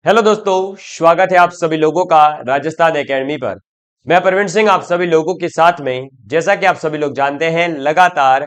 Hello दोस्तों, स्वागत है आप सभी लोगों का राजस्थान एकेडमी पर। मैं प्रवीण सिंह आप सभी लोगों के साथ में। जैसा कि आप सभी लोग जानते हैं, लगातार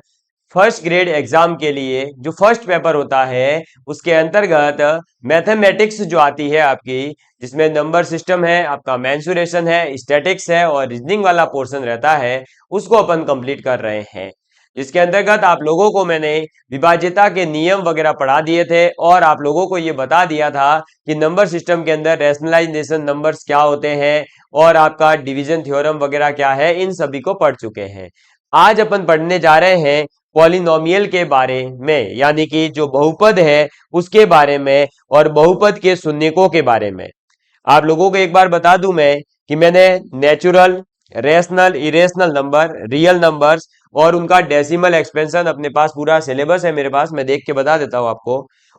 फर्स्ट ग्रेड एग्जाम के लिए जो फर्स्ट पेपर होता है उसके अंतर्गत मैथमेटिक्स जो आती है आपकी, जिसमें नंबर सिस्टम है, आपका मेंसुरेशन है, स्टैटिक्स है और रीजनिंग वाला पोर्शन रहता है, उसको अपन कंप्लीट कर रहे हैं। जिसके अंतर्गत आप लोगों को मैंने विभाज्यता के नियम वगैरह पढ़ा दिए थे और आप लोगों को ये बता दिया था कि नंबर सिस्टम के अंदर रैशनलाइजेशन नंबर्स क्या होते हैं और आपका डिवीजन थ्योरम वगैरह क्या है, इन सभी को पढ़ चुके हैं। आज अपन पढ़ने जा रहे हैं पॉलिनोमियल के बारे में, यानी कि जो बहुपद है उसके बारे में और बहुपद के शून्यकों के बारे में। आप लोगों को एक बार बता दूं मैं कि मैंने natural, rational, irrational number, real numbers और उनका डेसिमल एक्सपेंशन, अपने पास पूरा सिलेबस है मेरे पास, मैं देख के बता देता हूं आपको।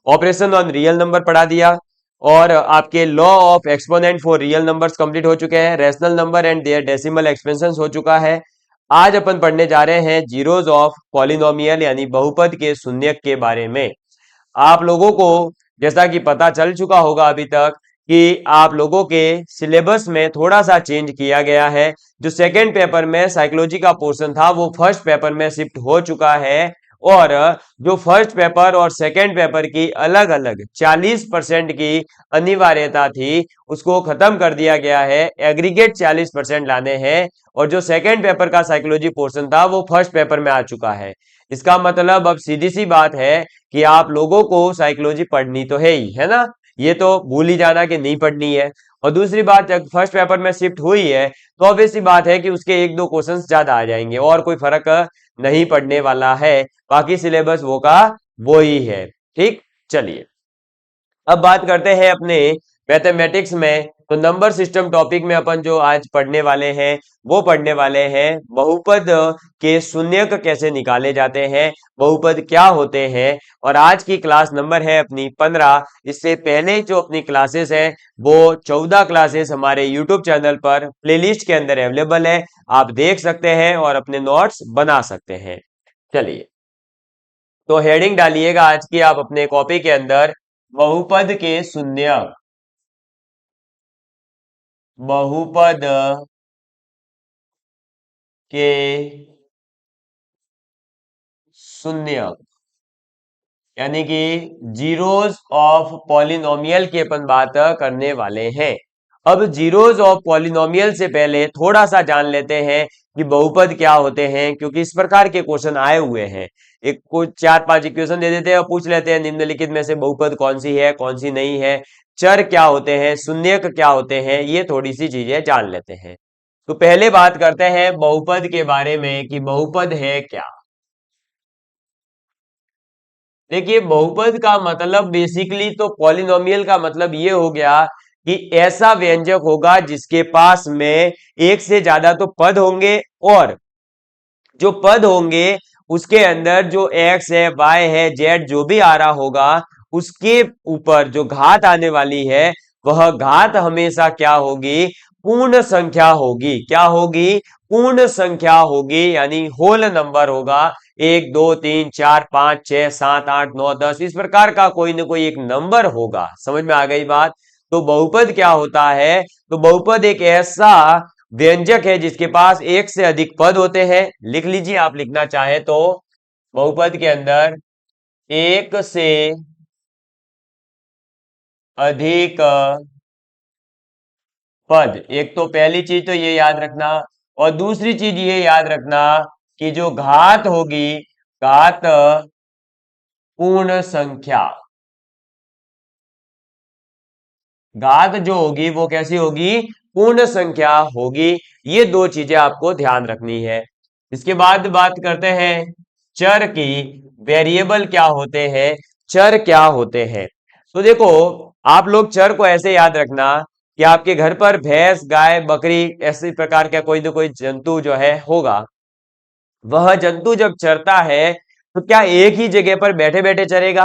ऑपरेशन ऑन रियल नंबर पढ़ा दिया और आपके law of exponent for real numbers complete हो चुके हैं। Rational number and their decimal expansion हो चुका है। आज अपन पढ़ने जा रहे हैं जीरोज ऑफ पॉलिनोमियल यानी बहुपद के शून्यक के बारे में। आप लोगों को जैसा कि पता चल चुका होगा अभी तक कि आप लोगों के सिलेबस में थोड़ा सा चेंज किया गया है। जो सेकंड पेपर में साइकोलॉजी का पोर्शन था वो फर्स्ट पेपर में शिफ्ट हो चुका है और जो फर्स्ट पेपर और सेकंड पेपर की अलग अलग 40% की अनिवार्यता थी उसको खत्म कर दिया गया है। एग्रीगेट 40% लाने हैं और जो सेकंड पेपर का साइकोलॉजी पोर्शन था वो फर्स्ट पेपर में आ चुका है। इसका मतलब अब सीधी सी बात है कि आप लोगों को साइकोलॉजी पढ़नी तो है ही, है ना। ये तो भूल ही जाना कि नहीं पढ़नी है। और दूसरी बात, जब फर्स्ट पेपर में शिफ्ट हुई है तो ऑब्वियस सी बात है कि उसके एक दो क्वेश्चंस ज्यादा आ जाएंगे और कोई फर्क नहीं पड़ने वाला है। बाकी सिलेबस वो का वो ही है। ठीक, चलिए अब बात करते हैं अपने मैथमेटिक्स में। तो नंबर सिस्टम टॉपिक में अपन जो आज पढ़ने वाले हैं वो पढ़ने वाले हैं बहुपद के शून्यक कैसे निकाले जाते हैं, बहुपद क्या होते हैं। और आज की क्लास नंबर है अपनी 15। इससे पहले जो अपनी क्लासेस हैं वो 14 क्लासेस हमारे यूट्यूब चैनल पर प्लेलिस्ट के अंदर अवेलेबल है, आप देख सकते हैं और अपने नोट्स बना सकते हैं। चलिए तो हेडिंग डालिएगा आज की आप अपने कॉपी के अंदर, बहुपद के शून्यक। बहुपद के शून्यक यानी कि जीरोज ऑफ पॉलिनोमियल की अपन बात करने वाले हैं। अब जीरोज ऑफ पॉलिनोमियल से पहले थोड़ा सा जान लेते हैं कि बहुपद क्या होते हैं, क्योंकि इस प्रकार के क्वेश्चन आए हुए हैं। एक कुछ 4-5 इक्वेशन दे देते हैं और पूछ लेते हैं निम्नलिखित में से बहुपद कौन सी है कौन सी नहीं है, चर क्या होते हैं, शून्यक क्या होते हैं, ये थोड़ी सी चीजें जान लेते हैं। तो पहले बात करते हैं बहुपद के बारे में कि बहुपद है क्या। देखिए बहुपद का मतलब बेसिकली तो पॉलिनोमियल का मतलब ये हो गया कि ऐसा व्यंजक होगा जिसके पास में एक से ज्यादा तो पद होंगे और जो पद होंगे उसके अंदर जो एक्स है, वाई है, जेड जो भी आ रहा होगा उसके ऊपर जो घात आने वाली है वह घात हमेशा क्या होगी, पूर्ण संख्या होगी। क्या होगी, पूर्ण संख्या होगी, यानी होल नंबर होगा। 1 2 3 4 5 6 7 8 9 10 इस प्रकार का कोई ना कोई एक नंबर होगा। समझ में आ गई बात। तो बहुपद क्या होता है, तो बहुपद एक ऐसा व्यंजक है जिसके पास एक से अधिक पद होते हैं। लिख लीजिए आप लिखना चाहे तो, बहुपद के अंदर एक से अधिक पद। एक तो पहली चीज तो ये याद रखना और दूसरी चीज ये याद रखना कि जो घात होगी, घात पूर्ण संख्या, घात जो होगी वो कैसी होगी, पूर्ण संख्या होगी। ये दो चीजें आपको ध्यान रखनी है। इसके बाद बात करते हैं चर की। वेरिएबल क्या होते हैं, चर क्या होते हैं। तो देखो आप लोग चर को ऐसे याद रखना कि आपके घर पर भैंस, गाय, बकरी ऐसे प्रकार का कोई ना कोई जंतु जो है होगा, वह जंतु जब चरता है तो क्या एक ही जगह पर बैठे बैठे चरेगा,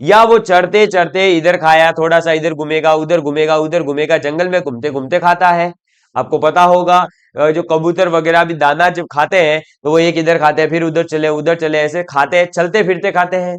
या वो चरते चरते इधर खाया, थोड़ा सा इधर घूमेगा, उधर घूमेगा, उधर घूमेगा, जंगल में घूमते घूमते खाता है। आपको पता होगा जो कबूतर वगैरह भी दाना जब खाते हैं तो वो एक इधर खाते हैं, फिर उधर चले, ऐसे खाते हैं, चलते फिरते खाते हैं।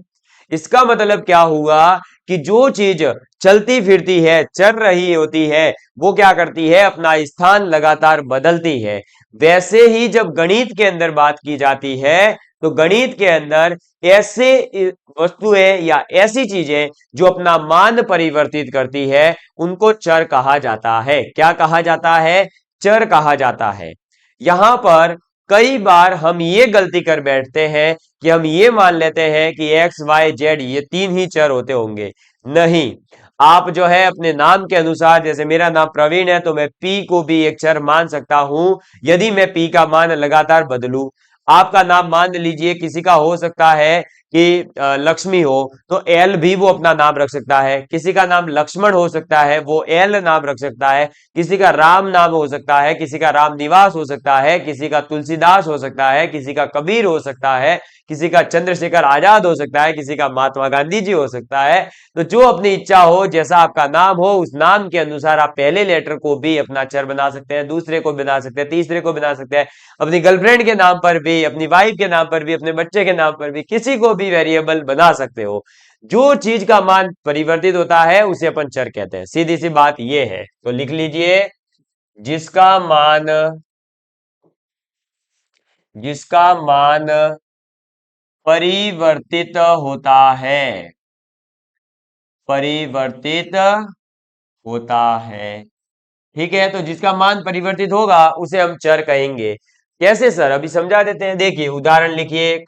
इसका मतलब क्या हुआ कि जो चीज चलती फिरती है, चल रही होती है, वो क्या करती है, अपना स्थान लगातार बदलती है। वैसे ही जब गणित के अंदर बात की जाती है तो गणित के अंदर ऐसे वस्तुएं या ऐसी चीजें जो अपना मान परिवर्तित करती है उनको चर कहा जाता है। क्या कहा जाता है? चर कहा जाता है। यहां पर कई बार हम ये गलती कर बैठते हैं कि हम ये मान लेते हैं कि एक्स वाई जेड ये तीन ही चर होते होंगे। नहीं, आप जो है अपने नाम के अनुसार, जैसे मेरा नाम प्रवीण है तो मैं पी को भी एक चर मान सकता हूं यदि मैं पी का मान लगातार बदलूं। आपका नाम मान लीजिए किसी का हो सकता है कि लक्ष्मी हो, तो एल भी वो अपना नाम रख सकता है। किसी का नाम लक्ष्मण हो सकता है, वो एल नाम रख सकता है। किसी का राम नाम हो सकता है, किसी का राम निवास हो सकता है, किसी का तुलसीदास हो सकता है, किसी का कबीर हो सकता है, किसी का चंद्रशेखर आजाद हो सकता है, किसी का महात्मा गांधी जी हो सकता है। तो जो अपनी इच्छा हो, जैसा आपका नाम हो, उस नाम के अनुसार आप पहले लेटर को भी अपना चर बना सकते हैं, दूसरे को बना सकते हैं, तीसरे को बना सकते हैं, अपनी गर्लफ्रेंड के नाम पर भी, अपनी वाइफ के नाम पर भी, अपने बच्चे के नाम पर भी, किसी को भी वेरिएबल बना सकते हो। जो चीज का मान परिवर्तित होता है उसे अपन चर कहते हैं। सीधी सी बात ये है, तो लिख लीजिए जिसका मान परिवर्तित होता है, परिवर्तित होता है। ठीक है, तो जिसका मान परिवर्तित होगा उसे हम चर कहेंगे। कैसे सर, अभी समझा देते हैं। देखिए उदाहरण लिखिए।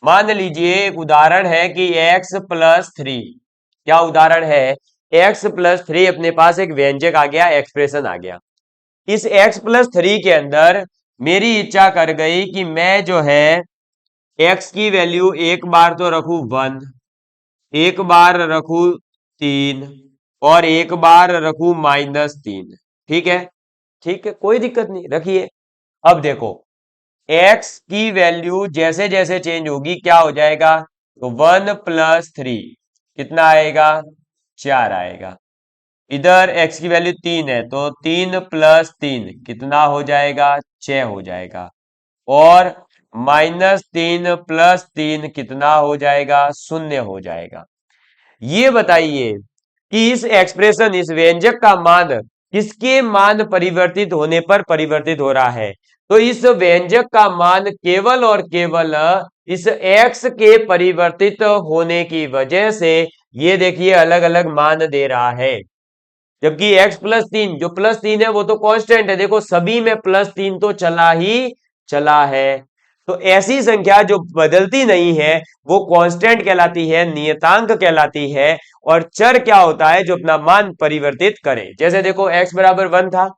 मान लीजिए एक उदाहरण है कि x+3। क्या उदाहरण है? x+3 अपने पास एक व्यंजक आ गया, एक्सप्रेशन आ गया। इस x+3 के अंदर मेरी इच्छा कर गई कि मैं जो है x की वैल्यू एक बार तो रखू 1, एक बार रखू 3 और एक बार रखू -3। ठीक है, ठीक है, कोई दिक्कत नहीं, रखिए। अब देखो x की वैल्यू जैसे जैसे चेंज होगी क्या हो जाएगा, तो 1+3 कितना आएगा, 4 आएगा। इधर x की वैल्यू 3 है तो 3+3 कितना हो जाएगा, 6 हो जाएगा। और -3+3 कितना हो जाएगा, 0 हो जाएगा। ये बताइए कि इस एक्सप्रेशन, इस व्यंजक का मान किसके मान परिवर्तित होने पर परिवर्तित हो रहा है? तो इस व्यंजक का मान केवल और केवल इस x के परिवर्तित होने की वजह से ये देखिए अलग अलग मान दे रहा है। जबकि x+3, जो +3 है वो तो कांस्टेंट है, देखो सभी में +3 तो चला ही चला है। तो ऐसी संख्या जो बदलती नहीं है वो कांस्टेंट कहलाती है, नियतांक कहलाती है। और चर क्या होता है, जो अपना मान परिवर्तित करे। जैसे देखो x बराबर 1 था,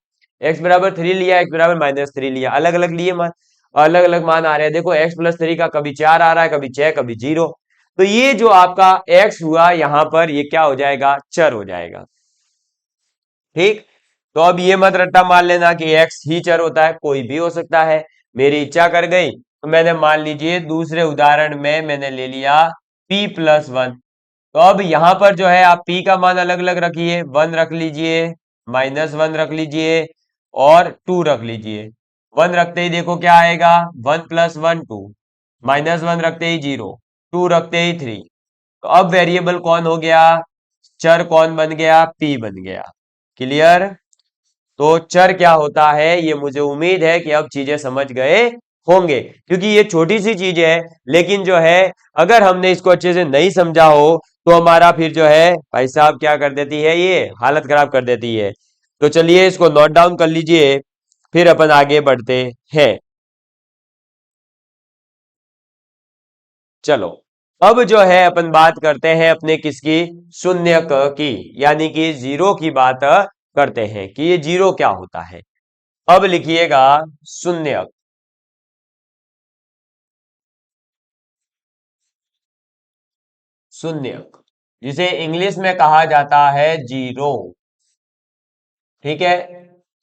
x बराबर 3 लिया, x बराबर -3 लिया, अलग अलग लिए मान, अलग अलग मान आ रहे हैं। देखो x+3 का कभी 4 आ रहा है, कभी 6, कभी 0। तो ये जो आपका x हुआ यहां पर, ये क्या हो जाएगा, चर हो जाएगा। ठीक, तो अब ये मत रट्टा मान लेना कि x ही चर होता है, कोई भी हो सकता है। मेरी इच्छा कर गई तो मैंने मान लीजिए दूसरे उदाहरण में मैंने ले लिया p+1। तो अब यहां पर जो है आप p का मान अलग अलग रखिए, 1 रख लीजिए, -1 रख लीजिए और 2 रख लीजिए। 1 रखते ही देखो क्या आएगा, 1+1 2, -1 रखते ही 0, 2 रखते ही 3। तो अब वेरिएबल कौन हो गया, चर कौन बन गया, p बन गया। क्लियर? तो चर क्या होता है ये मुझे उम्मीद है कि अब चीजें समझ गए होंगे, क्योंकि ये छोटी सी चीज है, लेकिन जो है अगर हमने इसको अच्छे से नहीं समझा हो तो हमारा फिर जो है भाई साहब क्या कर देती है, ये हालत खराब कर देती है। तो चलिए इसको नोट डाउन कर लीजिए, फिर अपन आगे बढ़ते हैं। चलो अब जो है अपन बात करते हैं अपने किसकी, शून्यक की, यानी कि जीरो की बात करते हैं कि ये जीरो क्या होता है। अब लिखिएगा शून्यक। शून्यक जिसे इंग्लिश में कहा जाता है जीरो। ठीक है,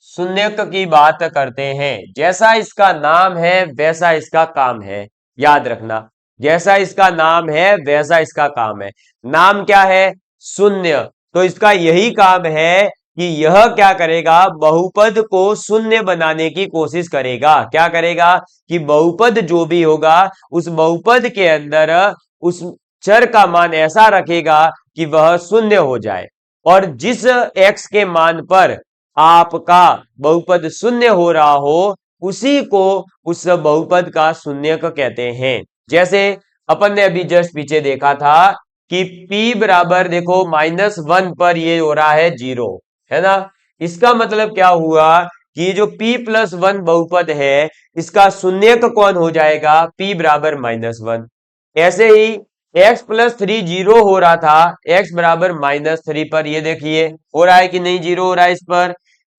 शून्यक की बात करते हैं। जैसा इसका नाम है वैसा इसका काम है, याद रखना। जैसा इसका नाम है वैसा इसका काम है। नाम क्या है, शून्य, तो इसका यही काम है कि यह क्या करेगा, बहुपद को शून्य बनाने की कोशिश करेगा। क्या करेगा कि बहुपद जो भी होगा उस बहुपद के अंदर उस चर का मान ऐसा रखेगा कि वह शून्य हो जाए, और जिस x के मान पर आपका बहुपद शून्य हो रहा हो उसी को उस बहुपद का शून्यक कहते हैं। जैसे अपन ने अभी जस्ट पीछे देखा था कि p बराबर देखो -1 पर ये हो रहा है 0, है ना। इसका मतलब क्या हुआ कि जो p+1 बहुपद है इसका शून्यक कौन हो जाएगा, p बराबर -1। ऐसे ही x+3 जीरो हो रहा था, x बराबर -3 पर, ये देखिए हो रहा है कि नहीं, जीरो हो रहा है इस पर।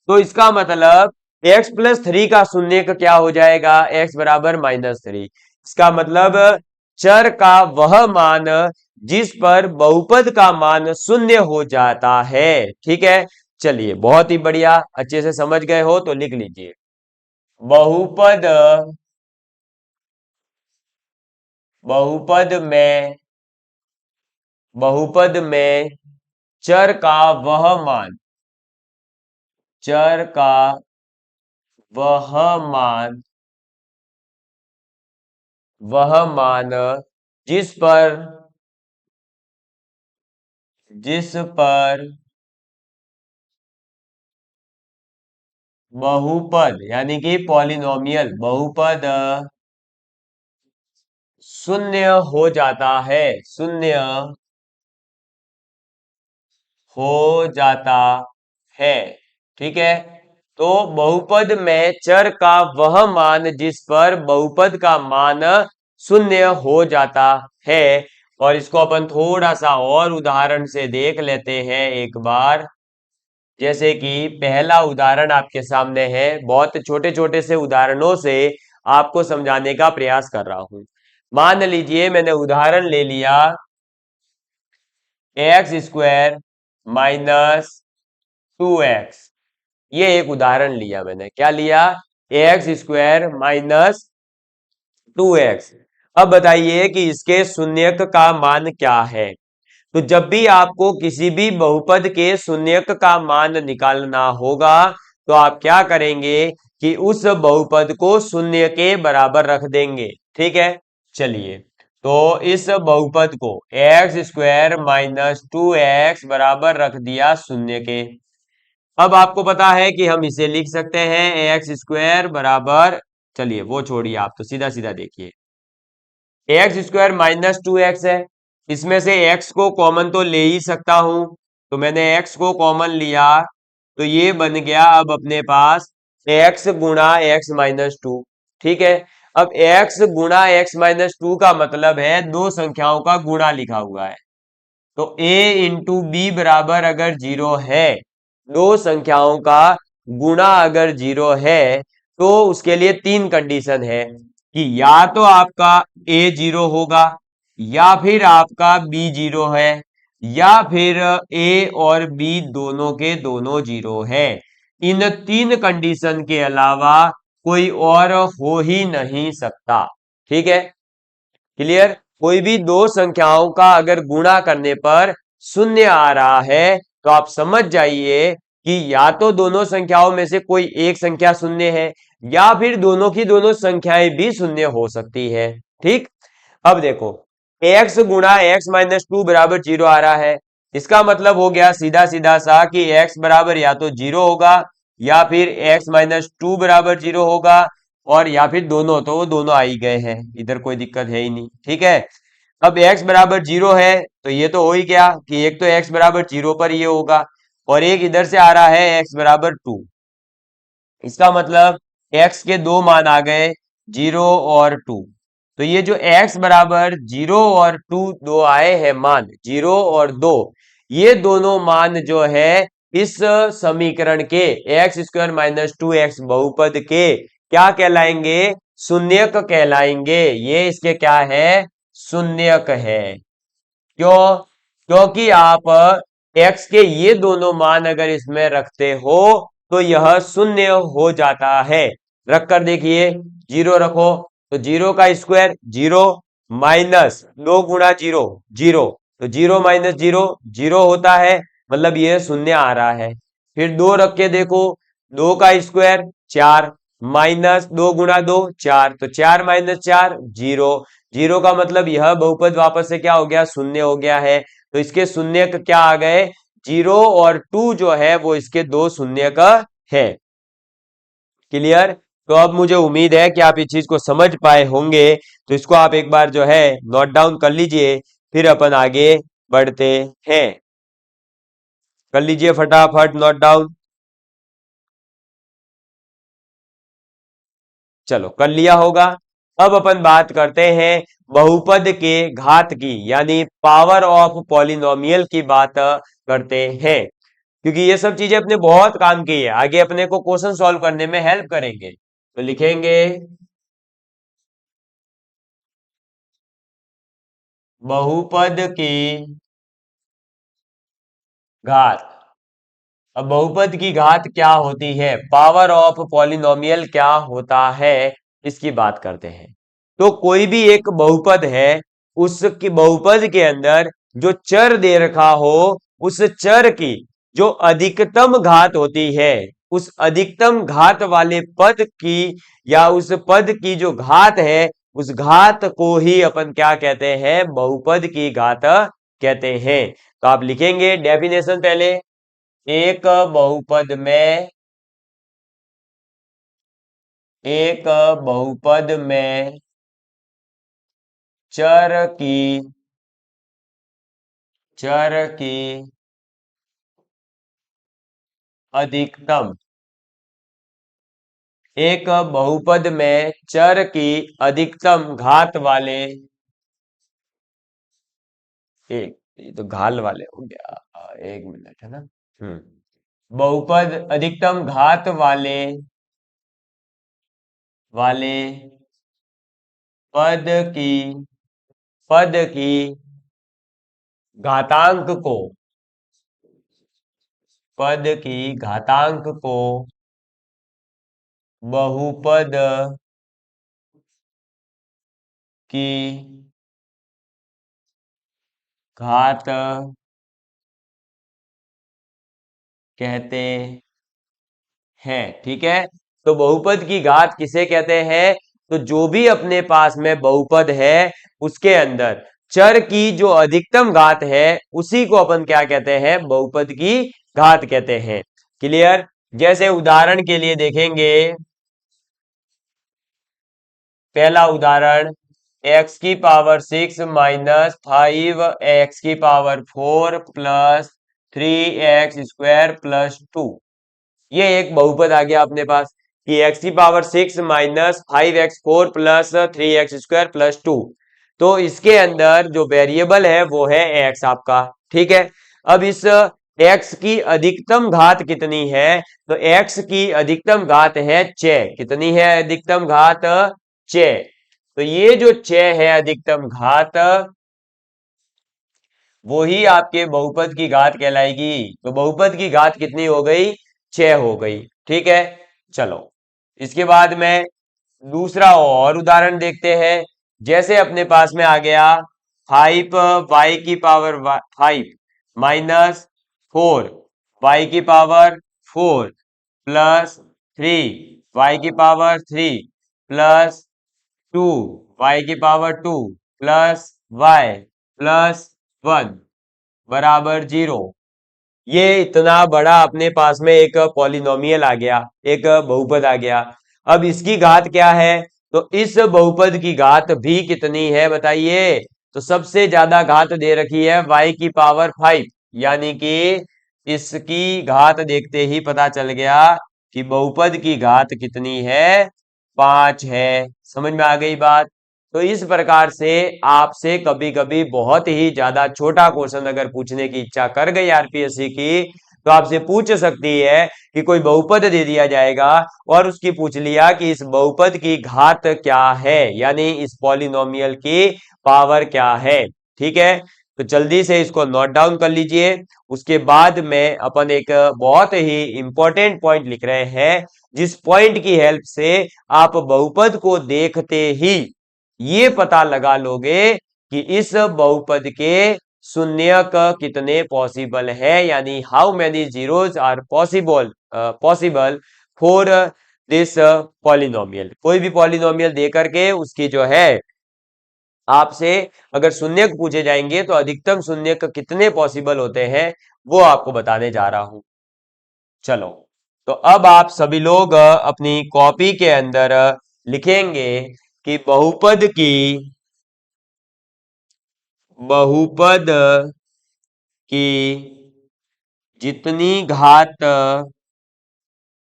तो इसका मतलब x+3 का शून्यक क्या हो जाएगा, x बराबर -3। इसका मतलब चर का वह मान जिस पर बहुपद का मान शून्य हो जाता है। ठीक है, चलिए बहुत ही बढ़िया, अच्छे से समझ गए हो तो लिख लीजिए। बहुपद बहुपद में बहुपद में चर का वह मान चर का वह मान वह मान जिस पर बहुपद यानी कि पॉलिनोमियल बहुपद शून्य हो जाता है, शून्य हो जाता है। ठीक है, तो बहुपद में चर का वह मान जिस पर बहुपद का मान शून्य हो जाता है। और इसको अपन थोड़ा सा और उदाहरण से देख लेते हैं एक बार। जैसे कि पहला उदाहरण आपके सामने है, बहुत छोटे छोटे से उदाहरणों से आपको समझाने का प्रयास कर रहा हूं। मान लीजिए मैंने उदाहरण ले लिया x² -2x। ये एक उदाहरण लिया मैंने, क्या लिया, x² -2x। अब बताइए कि इसके शून्यक का मान क्या है। तो जब भी आपको किसी भी बहुपद के शून्यक का मान निकालना होगा तो आप क्या करेंगे कि उस बहुपद को शून्य के बराबर रख देंगे। ठीक है, चलिए, तो इस बहुपद को x² -2x बराबर रख दिया शून्य के। अब आपको पता है कि हम इसे लिख सकते हैं x² बराबर, चलिए वो छोड़िए, आप तो सीधा सीधा देखिए, x² -2x है, इसमें से x को कॉमन तो ले ही सकता हूं, तो मैंने x को कॉमन लिया, तो ये बन गया अब अपने पास x गुणा x-2। ठीक है, अब x गुणा x-2 का मतलब है दो संख्याओं का गुणा लिखा हुआ है। तो a इंटू बी बराबर अगर 0 है, दो संख्याओं का गुणा अगर 0 है, तो उसके लिए तीन कंडीशन है कि या तो आपका a 0 होगा, या फिर आपका b 0 है, या फिर a और b दोनों के दोनों 0 है। इन तीन कंडीशन के अलावा कोई और हो ही नहीं सकता। ठीक है, क्लियर। कोई भी दो संख्याओं का अगर गुणा करने पर शून्य आ रहा है तो आप समझ जाइए कि या तो दोनों संख्याओं में से कोई एक संख्या शून्य है, या फिर दोनों की दोनों संख्याएं भी शून्य हो सकती है। ठीक, अब देखो x गुणा x-2 बराबर 0 आ रहा है, इसका मतलब हो गया सीधा सीधा सा कि x बराबर या तो 0 होगा, या फिर x-2 बराबर 0 होगा, और या फिर दोनों, तो वो दोनों आ ही गए हैं, इधर कोई दिक्कत है ही नहीं। ठीक है, अब x बराबर 0 है तो ये तो हो ही गया कि एक तो x बराबर 0 पर ये होगा, और एक इधर से आ रहा है x बराबर 2। इसका मतलब x के दो मान आ गए, 0 और 2। तो ये जो x बराबर 0 और 2 दो आए हैं मान, 0 और 2, ये दोनों मान जो है इस समीकरण के x² -2x बहुपद के क्या कहलाएंगे, शून्यक कहलाएंगे। ये इसके क्या है, शून्यक है। क्यों, क्योंकि आप x के ये दोनों मान अगर इसमें रखते हो तो यह शून्य हो जाता है। रख कर देखिए, 0 रखो तो 0 का स्क्वायर 0, माइनस 2 गुणा 0 0, तो 0 माइनस 0 0 होता है, मतलब यह शून्य आ रहा है। फिर 2 रख के देखो, 2 का स्क्वायर 4, -2 × 2 4, तो 4 - 4 0। जीरो का मतलब यह बहुपद वापस से क्या हो गया, शून्य हो गया है। तो इसके शून्य का क्या आ गए, 0 और 2 जो है वो इसके दो शून्य का है। क्लियर। तो अब मुझे उम्मीद है कि आप इस चीज को समझ पाए होंगे, तो इसको आप एक बार जो है नोट डाउन कर लीजिए, फिर अपन आगे बढ़ते हैं। कर लीजिए फटाफट नोट डाउन। चलो कर लिया होगा। अब अपन बात करते हैं बहुपद के घात की, यानी पावर ऑफ पॉलिनोमियल की बात करते हैं, क्योंकि ये सब चीजें अपने बहुत काम की है, आगे अपने को क्वेश्चन सॉल्व करने में हेल्प करेंगे। तो लिखेंगे बहुपद की घात। अब बहुपद की घात क्या होती है, पावर ऑफ पॉलिनोमियल क्या होता है, इसकी बात करते हैं। तो कोई भी एक बहुपद है, उसकी बहुपद के अंदर जो चर दे रखा हो, उस चर की जो अधिकतम घात होती है, उस अधिकतम घात वाले पद की या उस पद की जो घात है, उस घात को ही अपन क्या कहते हैं, बहुपद की घात कहते हैं। तो आप लिखेंगे डेफिनेशन पहले, एक बहुपद में, एक बहुपद में चर की, चर की अधिकतम, एक बहुपद में चर की अधिकतम घात वाले, एक, ये तो घाल वाले हो गया, एक मिनट है ना। बहुपद अधिकतम घात वाले, वाले पद की, पद की घातांक को, पद की घातांक को बहुपद की घात कहते हैं। ठीक है, तो बहुपद की घात किसे कहते हैं, तो जो भी अपने पास में बहुपद है उसके अंदर चर की जो अधिकतम घात है, उसी को अपन क्या कहते हैं, बहुपद की घात कहते हैं। क्लियर। जैसे उदाहरण के लिए देखेंगे, पहला उदाहरण, x⁻6 - 5x⁴ + 3x² + 2। ये एक बहुपद आ गया अपने पास कि x⁻6 - 5x⁴ + 3x² + 2। तो इसके अंदर जो वेरिएबल है वो है x आपका। ठीक है, अब इस x की अधिकतम घात कितनी है, तो x की अधिकतम घात है 6। कितनी है अधिकतम घात, 6। तो ये जो 6 है अधिकतम घात, वो ही आपके बहुपद की घात कहलाएगी। तो बहुपद की घात कितनी हो गई, 6 हो गई। ठीक है, चलो इसके बाद में दूसरा और उदाहरण देखते हैं। जैसे अपने पास में आ गया 5y⁵ -4y⁴ + 3y⁵ + 2y⁵ y + 1 बराबर 0। ये इतना बड़ा अपने पास में एक पॉलिनोमियल आ गया, एक बहुपद आ गया। अब इसकी घात क्या है, तो इस बहुपद की घात भी कितनी है बताइए, तो सबसे ज्यादा घात दे रखी है y⁵ यानी कि इसकी घात देखते ही पता चल गया कि बहुपद की घात कितनी है, 5 है। समझ में आ गई बात। तो इस प्रकार से आपसे कभी कभी बहुत ही ज्यादा छोटा क्वेश्चन अगर पूछने की इच्छा कर गई आरपीएससी की, तो आपसे पूछ सकती है कि कोई बहुपद दे दिया जाएगा और उसकी पूछ लिया कि इस बहुपद की घात क्या है, यानी इस पॉलिनोमियल की पावर क्या है। ठीक है, तो जल्दी से इसको नोट डाउन कर लीजिए। उसके बाद में अपन एक बहुत ही इंपॉर्टेंट पॉइंट लिख रहे हैं, जिस पॉइंट की हेल्प से आप बहुपद को देखते ही ये पता लगा लोगे कि इस बहुपद के शून्य का कितने पॉसिबल है, यानी how many zeros are possible for this polynomial. कोई भी पॉलिनोमियल दे करके उसकी जो है आपसे अगर शून्यक पूछे जाएंगे तो अधिकतम शून्यक कितने पॉसिबल होते हैं वो आपको बताने जा रहा हूं। चलो, तो अब आप सभी लोग अपनी कॉपी के अंदर लिखेंगे कि बहुपद की जितनी घात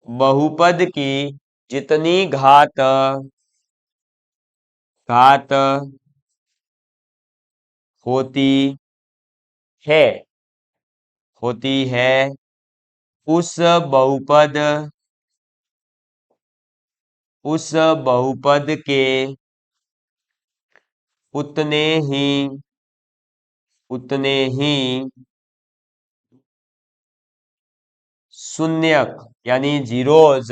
बहुपद की जितनी घात होती है उस बहुपद के उतने ही शून्यक यानी जीरोज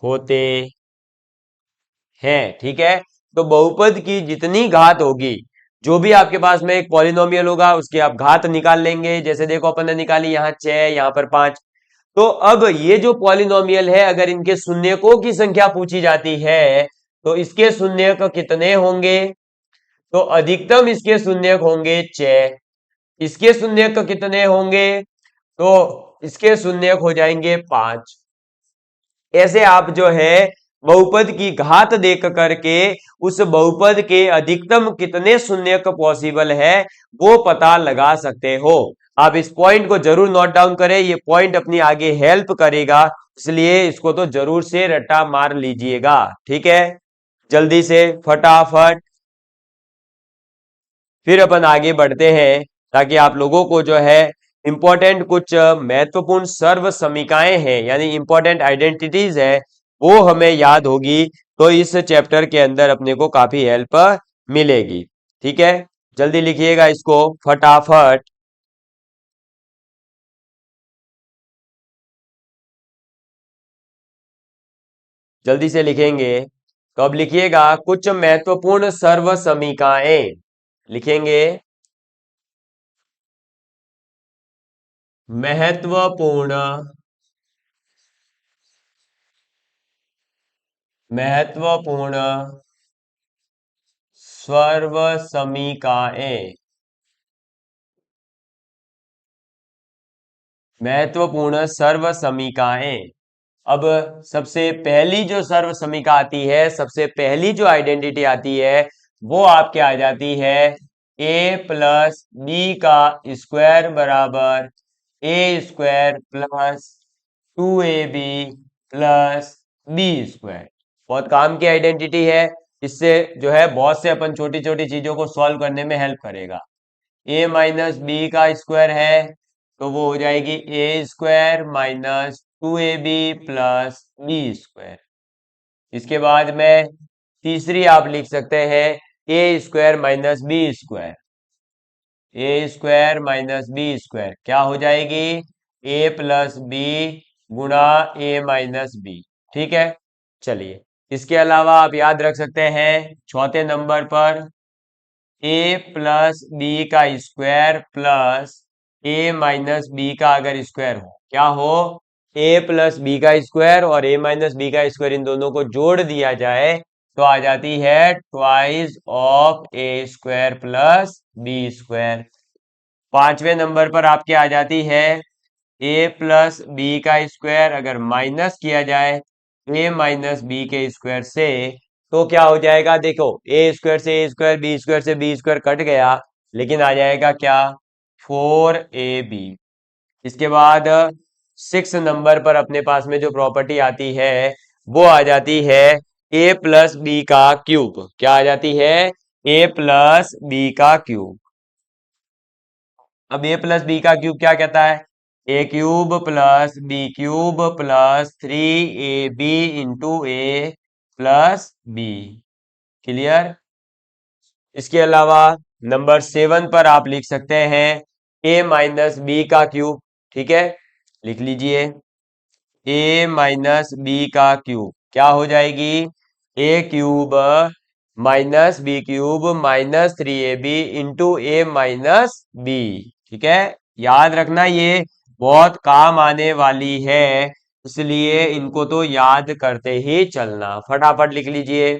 होते हैं। ठीक है, तो बहुपद की जितनी घात होगी, जो भी आपके पास में एक पॉलिनोमियल होगा उसकी आप घात निकाल लेंगे। जैसे देखो अपन ने निकाली यहाँ 6, यहाँ पर 5। तो अब ये जो पॉलिनोमियल है अगर इनके शून्यकों की संख्या पूछी जाती है तो इसके शून्यक कितने होंगे? तो अधिकतम इसके शून्यक होंगे 6। इसके शून्यक कितने होंगे? तो इसके शून्यक हो जाएंगे 5। ऐसे आप जो है बहुपद की घात देख करके उस बहुपद के अधिकतम कितने शून्यक पॉसिबल है वो पता लगा सकते हो। आप इस पॉइंट को जरूर नोट डाउन करें, ये पॉइंट अपनी आगे हेल्प करेगा, इसलिए इसको तो जरूर से रट्टा मार लीजिएगा। ठीक है, जल्दी से फटाफट फिर अपन आगे बढ़ते हैं ताकि आप लोगों को जो है इंपॉर्टेंट कुछ महत्वपूर्ण सर्व समीकाएं हैं यानी इंपॉर्टेंट आइडेंटिटीज है वो हमें याद होगी, तो इस चैप्टर के अंदर अपने को काफी हेल्प मिलेगी। ठीक है, जल्दी लिखिएगा इसको फटाफट। जल्दी से लिखेंगे तो अब लिखिएगा कुछ महत्वपूर्ण सर्व समीकाएं। लिखेंगे महत्वपूर्ण महत्वपूर्ण सर्व समीकाएं। महत्वपूर्ण सर्व समीकाएं। अब सबसे पहली जो सर्व समीका आती है, सबसे पहली जो आइडेंटिटी आती है वो आपके आ जाती है a प्लस बी का स्क्वायर बराबर A square plus 2ab plus B square. बहुत काम की आइडेंटिटी है, इससे जो है बहुत से अपन छोटी छोटी चीजों को सॉल्व करने में हेल्प करेगा। a माइनस बी का स्क्वायर है तो वो हो जाएगी A square minus 2ab plus B square. इसके बाद में तीसरी आप लिख सकते हैं A square minus B square. A square minus B square क्या हो जाएगी? ए प्लस बी गुणा ए माइनस बी। ठीक है, चलिए इसके अलावा आप याद रख सकते हैं चौथे नंबर पर ए प्लस बी का square plus A minus B का अगर स्क्वायर हो, क्या हो? ए प्लस बी का स्क्वायर और ए माइनस बी का स्क्वायर इन दोनों को जोड़ दिया जाए तो आ जाती है twice of A square plus B square. पांचवें नंबर पर आपके आ जाती है ए प्लस बी का स्क्वायर अगर माइनस किया जाए ए माइनस बी के स्क्वायर से तो क्या हो जाएगा? देखो ए स्क्वायर से ए स्क्वायर, बी स्क्वायर से बी स्क्वायर कट गया, लेकिन आ जाएगा क्या? 4ab। इसके बाद 6 नंबर पर अपने पास में जो प्रॉपर्टी आती है वो आ जाती है ए प्लस बी का क्यूब। क्या आ जाती है? ए प्लस बी का क्यूब। अब ए प्लस बी का क्यूब क्या कहता है? A cube plus B cube plus 3ab into A plus B. Clear? इसके अलावा नंबर 7 पर आप लिख सकते हैं ए माइनस बी का क्यूब। ठीक है, लिख लीजिए ए माइनस बी का क्यूब क्या हो जाएगी? A cube minus B cube minus 3ab into A minus B. ठीक है, याद रखना ये बहुत काम आने वाली है, इसलिए इनको तो याद करते ही चलना। फटाफट लिख लीजिए।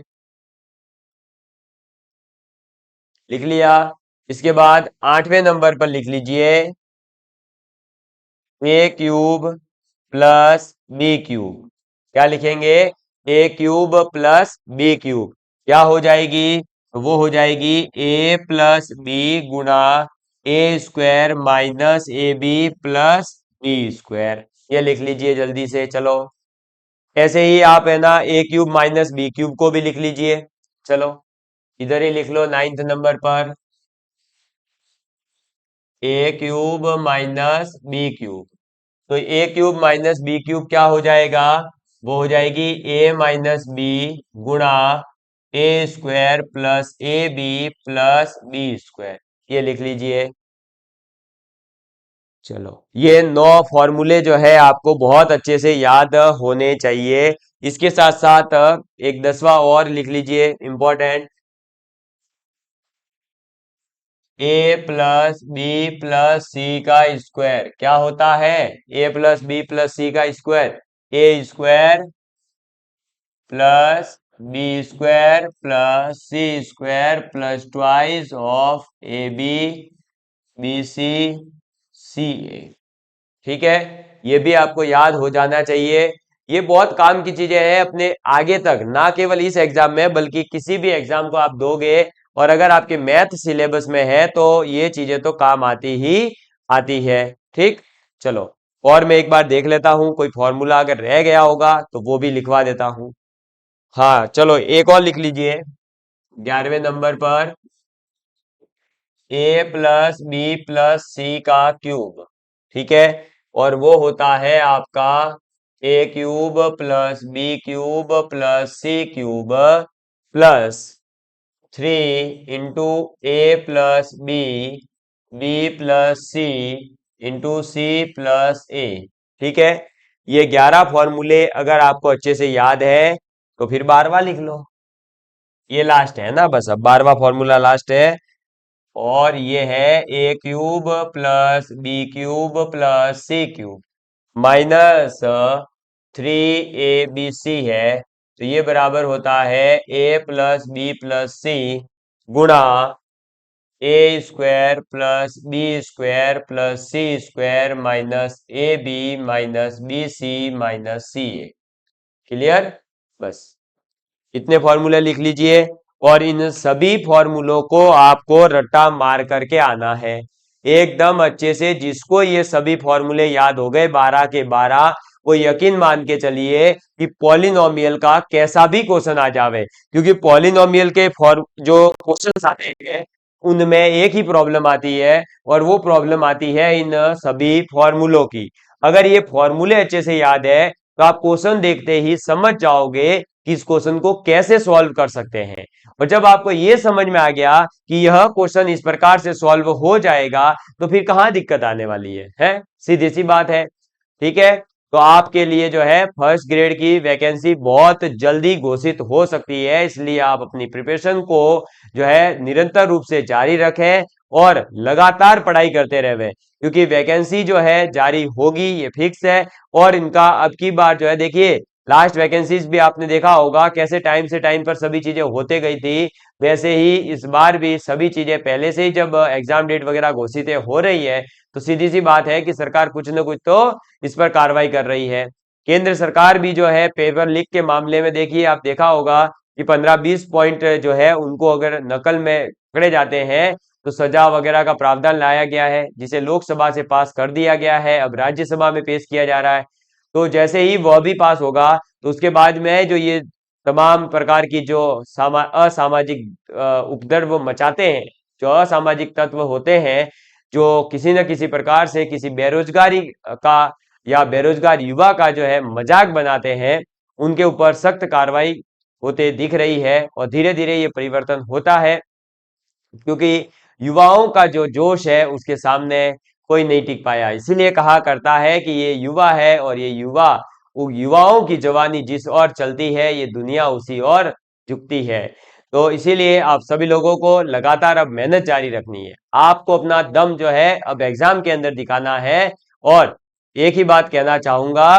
लिख लिया। इसके बाद 8वें नंबर पर लिख लीजिए ए क्यूब प्लस बी क्यूब। क्या लिखेंगे? ए क्यूब प्लस बी क्यूब क्या हो जाएगी? वो हो जाएगी ए प्लस बी गुणा A square minus A B plus B square. ये लिख लीजिए जल्दी से। चलो, ऐसे ही आप है ना ए क्यूब माइनस बी क्यूब को भी लिख लीजिए। चलो, इधर ही लिख लो 9th नंबर पर। ए क्यूब माइनस बी क्यूब, तो ए क्यूब माइनस बी क्यूब क्या हो जाएगा? वो हो जाएगी ए माइनस बी गुणा A square plus A B plus B square. ये लिख लीजिए। चलो, ये 9 फॉर्मूले जो है आपको बहुत अच्छे से याद होने चाहिए। इसके साथ साथ एक 10वां और लिख लीजिए important. A plus B plus C का स्क्वायर क्या होता है? A plus B plus C का square A square plus B square plus C square plus twice of A B B C C A. ठीक है, ये भी आपको याद हो जाना चाहिए। ये बहुत काम की चीजें हैं अपने आगे तक, ना केवल इस एग्जाम में बल्कि किसी भी एग्जाम को आप दोगे और अगर आपके मैथ सिलेबस में है तो ये चीजें तो काम आती ही आती है। ठीक, चलो, और मैं एक बार देख लेता हूं कोई फॉर्मूला अगर रह गया होगा तो वो भी लिखवा देता हूं। हाँ चलो, एक और लिख लीजिए 11वें नंबर पर। A plus B plus C का क्यूब। ठीक है, और वो होता है आपका A cube plus B cube plus C cube plus 3 into A plus B plus C into C plus A. ठीक है, ये 11 फॉर्मूले अगर आपको अच्छे से याद है तो फिर 12वां लिख लो। ये लास्ट है ना, बस अब 12वां फॉर्मूला लास्ट है, और ये है A cube plus B cube plus C cube minus 3 ABC है, तो ये बराबर होता है A plus B plus C गुणा A square plus B square plus C square minus A B minus B C minus C A. Clear? बस इतने फॉर्मूले लिख लीजिए, और इन सभी फॉर्मूलों को आपको रट्टा मार करके आना है एकदम अच्छे से। जिसको ये सभी फॉर्मूले याद हो गए 12 के 12, वो यकीन मान के चलिए कि पॉलिनोमियल का कैसा भी क्वेश्चन आ जावे, क्योंकि पॉलिनोमियल के जो क्वेश्चन आते हैं उनमें एक ही प्रॉब्लम आती है, और वो प्रॉब्लम आती है इन सभी फॉर्मूलों की। अगर ये फॉर्मूले अच्छे से याद है तो आप क्वेश्चन देखते ही समझ जाओगे कि इस क्वेश्चन को कैसे सॉल्व कर सकते हैं। और जब आपको यह समझ में आ गया कि यह क्वेश्चन इस प्रकार से सॉल्व हो जाएगा तो फिर कहां दिक्कत आने वाली है? सीधी सी बात है। ठीक है, तो आपके लिए जो है फर्स्ट ग्रेड की वैकेंसी बहुत जल्दी घोषित हो सकती है, इसलिए आप अपनी प्रिपरेशन को जो है निरंतर रूप से जारी रखें और लगातार पढ़ाई करते रहे, क्योंकि वैकेंसी जो है जारी होगी ये फिक्स है। और इनका अब की बार जो है देखिए, लास्ट वैकेंसीज भी आपने देखा होगा कैसे टाइम से टाइम पर सभी चीजें होते गई थी, वैसे ही इस बार भी सभी चीजें पहले से ही जब एग्जाम डेट वगैरह घोषित हो रही है तो सीधी सी बात है कि सरकार कुछ न कुछ तो इस पर कार्रवाई कर रही है। केंद्र सरकार भी जो है पेपर लीक के मामले में देखिए, आप देखा होगा कि 15-20 पॉइंट जो है उनको अगर नकल में पकड़े जाते हैं तो सजा वगैरह का प्रावधान लाया गया है, जिसे लोकसभा से पास कर दिया गया है, अब राज्यसभा में पेश किया जा रहा है। तो जैसे ही वह भी पास होगा तो उसके बाद में जो ये तमाम प्रकार की जो असामाजिक उपद्रव मचाते हैं, जो असामाजिक तत्व होते हैं, जो किसी न किसी प्रकार से किसी बेरोजगारी का या बेरोजगार युवा का जो है मजाक बनाते हैं, उनके ऊपर सख्त कार्रवाई होते दिख रही है। और धीरे धीरे ये परिवर्तन होता है, क्योंकि युवाओं का जो जोश है उसके सामने कोई नहीं टिक पाया। इसीलिए कहा करता है कि ये युवा है, और ये युवा, वो युवाओं की जवानी जिस ओर चलती है ये दुनिया उसी ओर झुकती है। तो इसीलिए आप सभी लोगों को लगातार अब मेहनत जारी रखनी है, आपको अपना दम जो है अब एग्जाम के अंदर दिखाना है, और एक ही बात कहना चाहूंगा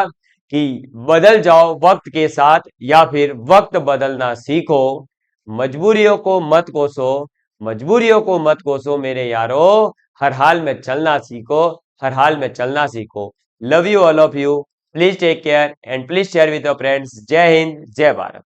कि बदल जाओ वक्त के साथ या फिर वक्त बदलना सीखो। मजबूरियों को मत कोसो, मजबूरियों को मत कोसो मेरे यारो। हर हाल में चलना सीखो, हर हाल में चलना सीखो। Love you all of you. Please take care and please share with your friends. जय हिंद, जय भारत।